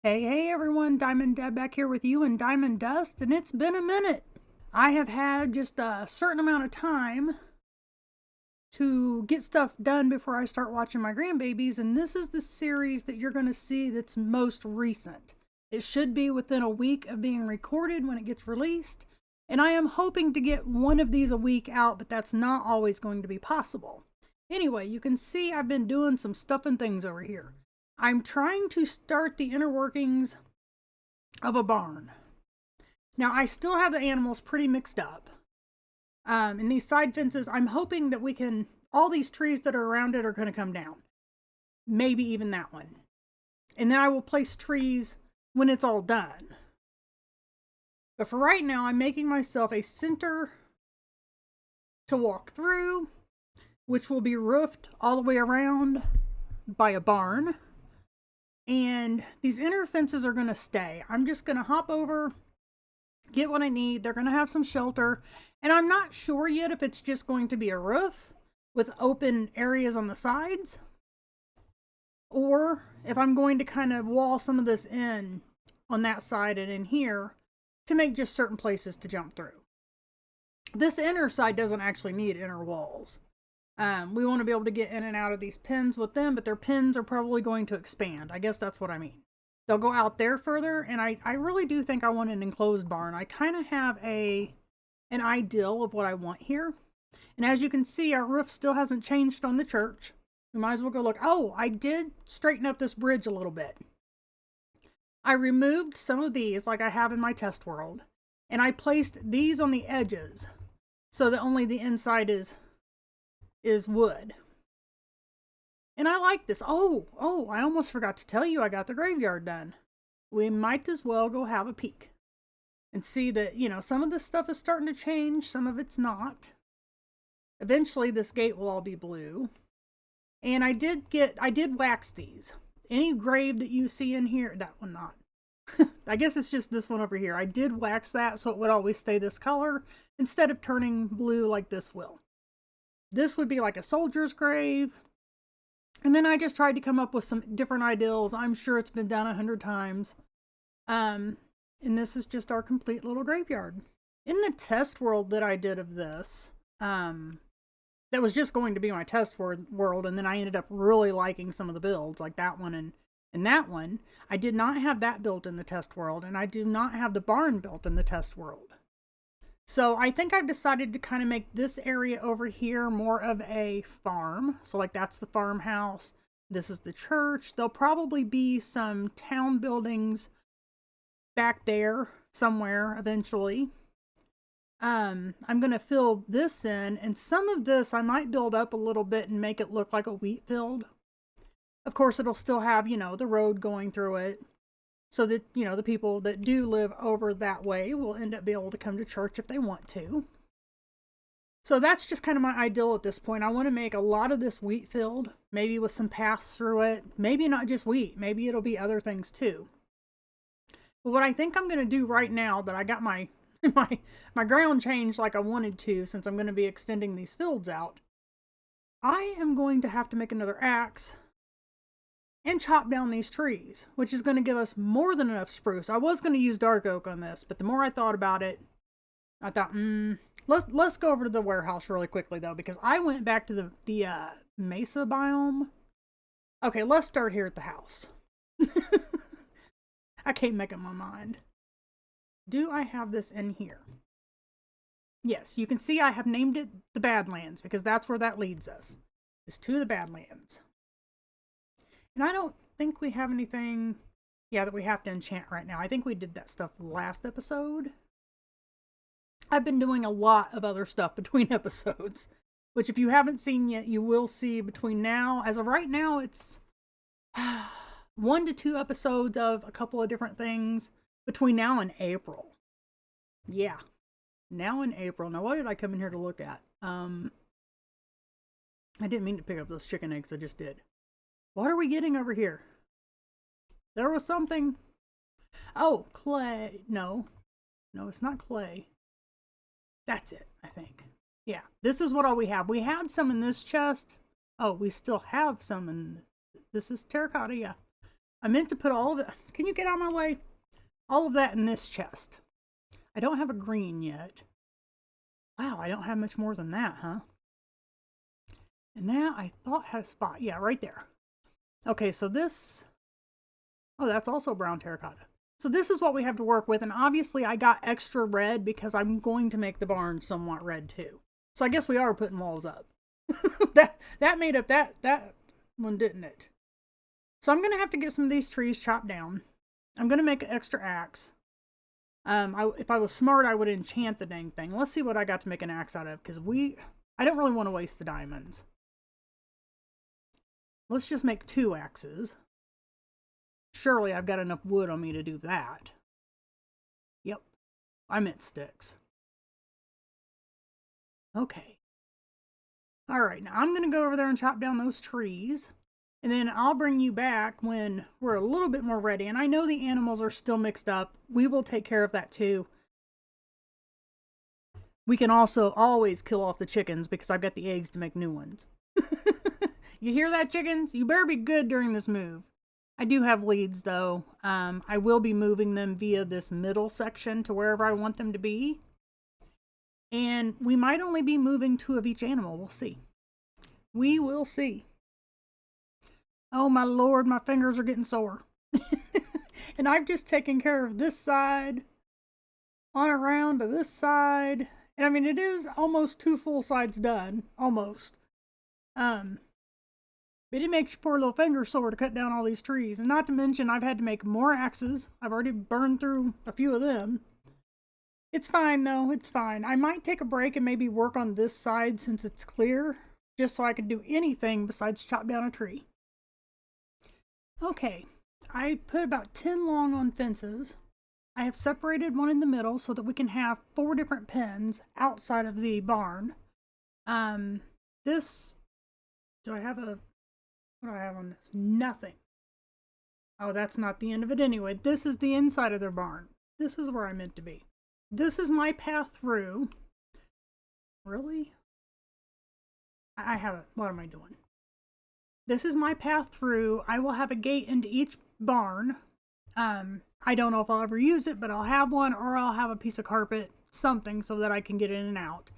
Hey everyone, Diamond Deb back here with you and Diamond Dust, and it's been a minute. I have had just a certain amount of time to get stuff done before I start watching my grandbabies, and this is the series that you're going to see that's most recent. It should be within a week of being recorded when it gets released, and I am hoping to get one of these a week out, but that's not always going to be possible. Anyway, you can see I've been doing some stuff and things over here. I'm trying to start the inner workings of a barn. Now, I still have the animals pretty mixed up. And these side fences, I'm hoping that we can, all these trees that are around it are going to come down. Maybe even that one. And then I will place trees when it's all done. But for right now, I'm making myself a center to walk through, which will be roofed all the way around by a barn. And these inner fences are going to stay. I'm just going to hop over, get what I need. They're going to have some shelter. And I'm not sure yet if it's just going to be a roof with open areas on the sides, or if I'm going to kind of wall some of this in on that side and in here to make just certain places to jump through. This inner side doesn't actually need inner walls. We want to be able to get in and out of these pens with them, but their pens are probably going to expand. I guess that's what I mean. They'll go out there further, and I really do think I want an enclosed barn. I kind of have an ideal of what I want here. And as you can see, our roof still hasn't changed on the church. We might as well go look. Oh, I did straighten up this bridge a little bit. I removed some of these like I have in my test world, and I placed these on the edges so that only the inside is wood. And I like this. Oh, I almost forgot to tell you I got the graveyard done. We might as well go have a peek and see that, some of this stuff is starting to change. Some of it's not. Eventually this gate will all be blue. And I did wax these. Any grave that you see in here, that one not. I guess it's just this one over here. I did wax that so it would always stay this color instead of turning blue like this will. This would be like a soldier's grave. And then I just tried to come up with some different ideals. I'm sure it's been done 100 times. And this is just our complete little graveyard. In the test world that I did of this, that was just going to be my test world, and then I ended up really liking some of the builds, like that one and that one. I did not have that built in the test world, and I do not have the barn built in the test world. So I think I've decided to kind of make this area over here more of a farm. So like that's the farmhouse. This is the church. There'll probably be some town buildings back there somewhere eventually. I'm going to fill this in, and some of this I might build up a little bit and make it look like a wheat field. Of course, it'll still have, the road going through it. So that, the people that do live over that way will end up being able to come to church if they want to. So that's just kind of my ideal at this point. I want to make a lot of this wheat field, maybe with some paths through it. Maybe not just wheat. Maybe it'll be other things too. But what I think I'm going to do right now that I got my ground changed like I wanted to, since I'm going to be extending these fields out, I am going to have to make another axe and chop down these trees, which is going to give us more than enough spruce. I was going to use dark oak on this, but the more I thought about it, I thought, let's go over to the warehouse really quickly though, because I went back to the mesa biome. Okay, let's start here at the house. I can't make up my mind. Do I have this in here? Yes, you can see I have named it the Badlands because that's where that leads us. Is to the Badlands. And I don't think we have anything, that we have to enchant right now. I think we did that stuff last episode. I've been doing a lot of other stuff between episodes, which if you haven't seen yet, you will see between now. As of right now, it's 1 to 2 episodes of a couple of different things between now and April. Yeah, now in April. Now, what did I come in here to look at? I didn't mean to pick up those chicken eggs. I just did. What are we getting over here? There was something. Oh, clay. No, it's not clay. That's it, I think. Yeah, this is what all we have. We had some in this chest. Oh, we still have some in... This is terracotta, yeah. I meant to put all of it. Can you get out of my way? All of that in this chest. I don't have a green yet. Wow, I don't have much more than that, huh? And that I thought had a spot. Yeah, right there. Okay, so this... Oh, that's also brown terracotta. So this is what we have to work with. And obviously I got extra red because I'm going to make the barn somewhat red too. So I guess we are putting walls up. that made up that one, didn't it? So I'm going to have to get some of these trees chopped down. I'm going to make an extra axe. If I was smart, I would enchant the dang thing. Let's see what I got to make an axe out of, because I don't really want to waste the diamonds. Let's just make 2 axes. Surely I've got enough wood on me to do that. Yep, I meant sticks. Okay. Alright, now I'm going to go over there and chop down those trees. And then I'll bring you back when we're a little bit more ready. And I know the animals are still mixed up. We will take care of that too. We can also always kill off the chickens because I've got the eggs to make new ones. You hear that, chickens? You better be good during this move. I do have leads though. I will be moving them via this middle section to wherever I want them to be. And we might only be moving 2 of each animal. We'll see. We will see. Oh my lord, my fingers are getting sore. And I've just taken care of this side, on around to this side. And I mean, it is almost 2 full sides done. Almost. But it makes your poor little fingers sore to cut down all these trees. And not to mention, I've had to make more axes. I've already burned through a few of them. It's fine though, it's fine. I might take a break and maybe work on this side since it's clear. Just so I can do anything besides chop down a tree. Okay, I put about 10 long on fences. I have separated one in the middle so that we can have 4 different pens outside of the barn. Do I have what do I have on this? Nothing. Oh, that's not the end of it anyway. This is the inside of their barn. This is where I meant to be. This is my path through. Really? I haven't. What am I doing? This is my path through. I will have a gate into each barn. I don't know if I'll ever use it, but I'll have one, or I'll have a piece of carpet, something, so that I can get in and out.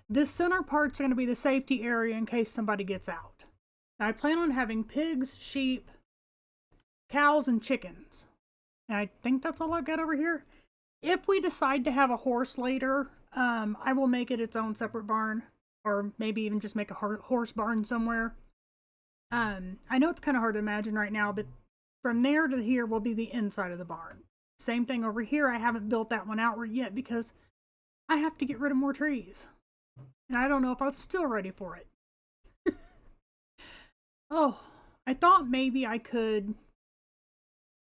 This center part's going to be the safety area in case somebody gets out. Now, I plan on having pigs, sheep, cows, and chickens. And I think that's all I've got over here. If we decide to have a horse later, I will make it its own separate barn, or maybe even just make a horse barn somewhere. I know it's kind of hard to imagine right now, but from there to here will be the inside of the barn. Same thing over here. I haven't built that one outward yet because I have to get rid of more trees. And I don't know if I'm still ready for it. Oh, I thought maybe I could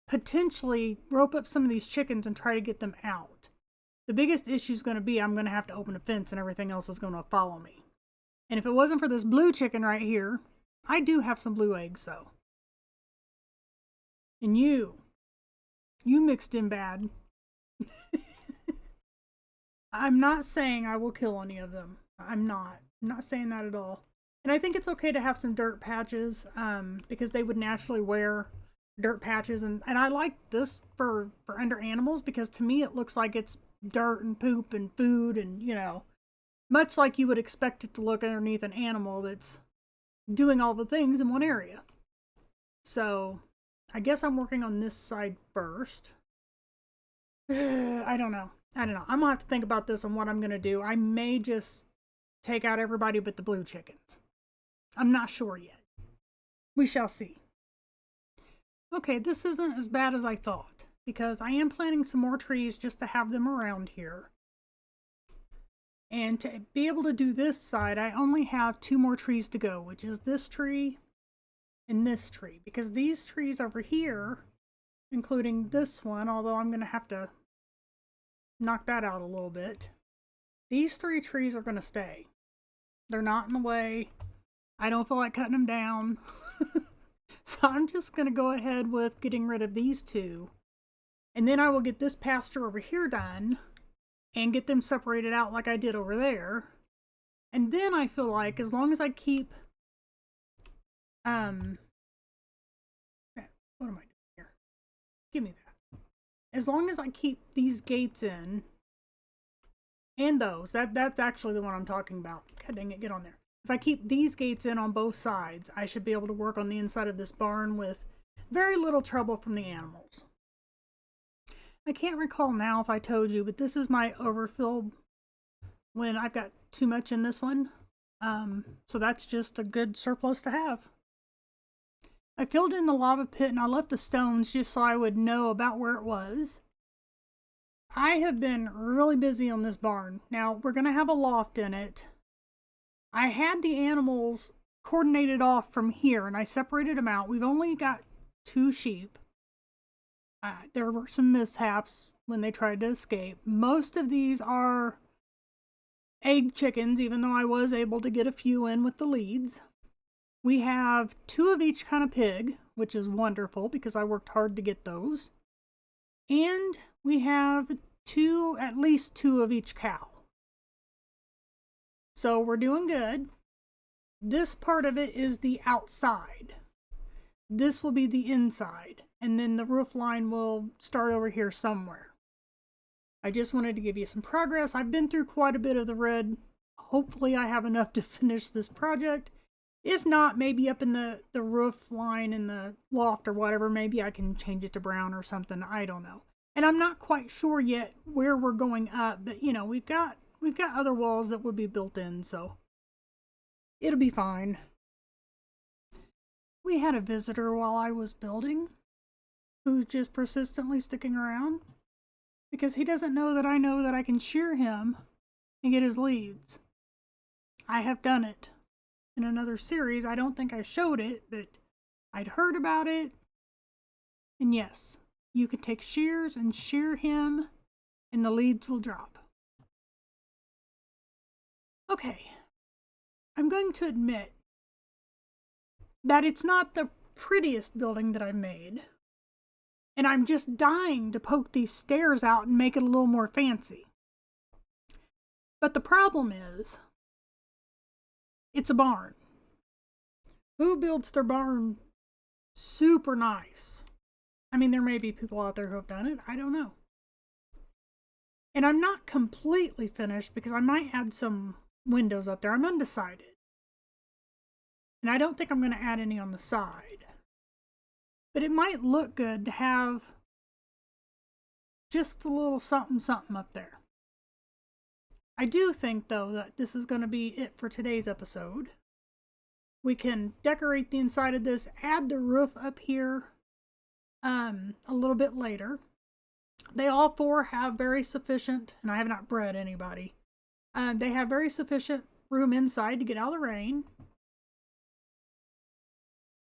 potentially rope up some of these chickens and try to get them out. The biggest issue is going to be I'm going to have to open a fence and everything else is going to follow me. And if it wasn't for this blue chicken right here, I do have some blue eggs though. And you mixed in bad. I'm not saying I will kill any of them. I'm not saying that at all. And I think it's okay to have some dirt patches, because they would naturally wear dirt patches. And I like this for under animals because to me it looks like it's dirt and poop and food and, you know, much like you would expect it to look underneath an animal that's doing all the things in one area. So I guess I'm working on this side first. I don't know. I'm gonna have to think about this and what I'm gonna do. I may just take out everybody but the blue chickens. I'm not sure yet. We shall see. Okay, this isn't as bad as I thought because I am planting some more trees just to have them around here. And to be able to do this side, I only have 2 more trees to go, which is this tree and this tree. Because these trees over here, including this one, although I'm going to have to knock that out a little bit. These 3 trees are going to stay. They're not in the way. I don't feel like cutting them down. So I'm just going to go ahead with getting rid of these 2. And then I will get this pasture over here done and get them separated out like I did over there. And then I feel like as long as I keep... what am I doing here? Give me that. As long as I keep these gates in, and those, that's actually the one I'm talking about. God dang it, get on there. If I keep these gates in on both sides, I should be able to work on the inside of this barn with very little trouble from the animals. I can't recall now if I told you, but this is my overfill when I've got too much in this one. So that's just a good surplus to have. I filled in the lava pit and I left the stones just so I would know about where it was. I have been really busy on this barn. Now, we're going to have a loft in it. I had the animals coordinated off from here and I separated them out. We've only got 2 sheep. There were some mishaps when they tried to escape. Most of these are egg chickens, even though I was able to get a few in with the leads. We have 2 of each kind of pig, which is wonderful because I worked hard to get those. And we have at least two of each cow. So we're doing good. This part of it is the outside. This will be the inside. And then the roof line will start over here somewhere. I just wanted to give you some progress. I've been through quite a bit of the red. Hopefully I have enough to finish this project. If not, maybe up in the roof line in the loft or whatever, maybe I can change it to brown or something. I don't know. And I'm not quite sure yet where we're going up, but you know, we've got other walls that would be built in, so it'll be fine. We had a visitor while I was building who's just persistently sticking around because he doesn't know that I can shear him and get his leads. I have done it in another series. I don't think I showed it, but I'd heard about it. And yes, you can take shears and shear him and the leads will drop. Okay, I'm going to admit that it's not the prettiest building that I've made. And I'm just dying to poke these stairs out and make it a little more fancy. But the problem is, it's a barn. Who builds their barn super nice? I mean, there may be people out there who have done it. I don't know. And I'm not completely finished because I might add some windows up there. I'm undecided. And I don't think I'm going to add any on the side. But it might look good to have just a little something something up there. I do think, though, that this is going to be it for today's episode. We can decorate the inside of this, add the roof up here a little bit later. They all 4 have very sufficient, and I have not bred anybody. They have very sufficient room inside to get out of the rain.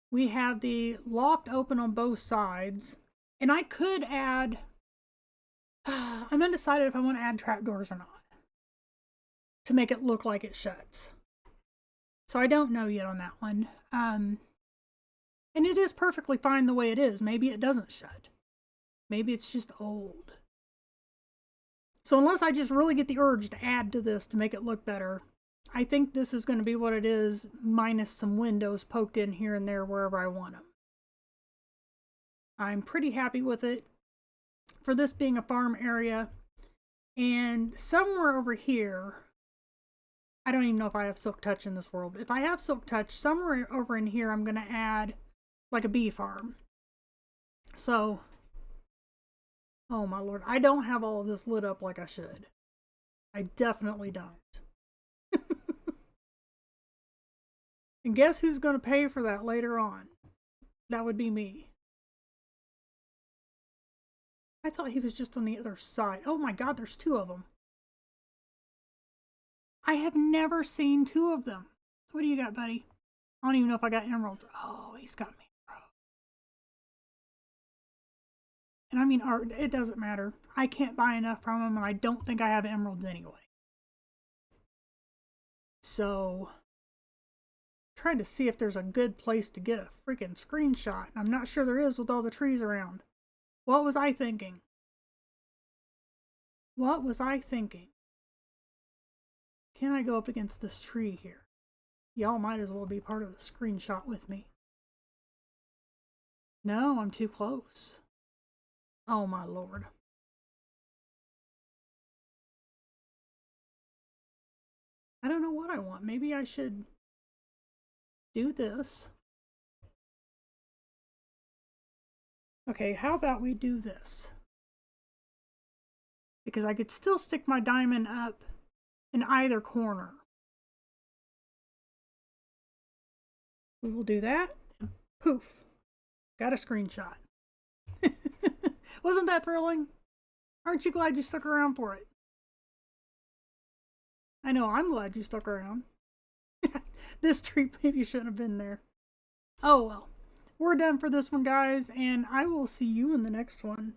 We have the loft open on both sides. And I could add, I'm undecided if I want to add trapdoors or not, to make it look like it shuts. So I don't know yet on that one. And it is perfectly fine the way it is. Maybe it doesn't shut. Maybe it's just old. So unless I just really get the urge to add to this to make it look better, I think this is going to be what it is, minus some windows poked in here and there wherever I want them. I'm pretty happy with it for this being a farm area. And somewhere over here, I don't even know if I have Silk Touch in this world. If I have Silk Touch, somewhere over in here, I'm going to add like a bee farm. So, oh my lord, I don't have all of this lit up like I should. I definitely don't. And guess who's going to pay for that later on? That would be me. I thought he was just on the other side. Oh my god, there's 2 of them. I have never seen 2 of them. What do you got, buddy? I don't even know if I got emeralds. Oh, he's got me. And I mean, it doesn't matter. I can't buy enough from him, and I don't think I have emeralds anyway. So, trying to see if there's a good place to get a freaking screenshot. I'm not sure there is with all the trees around. What was I thinking? What was I thinking? Can I go up against this tree here? Y'all might as well be part of the screenshot with me. No, I'm too close. Oh my Lord. I don't know what I want. Maybe I should do this. Okay, how about we do this? Because I could still stick my diamond up in either corner. We will do that. Poof. Got a screenshot. Wasn't that thrilling? Aren't you glad you stuck around for it? I know, I'm glad you stuck around. This tree maybe shouldn't have been there. Oh well. We're done for this one, guys, and I will see you in the next one.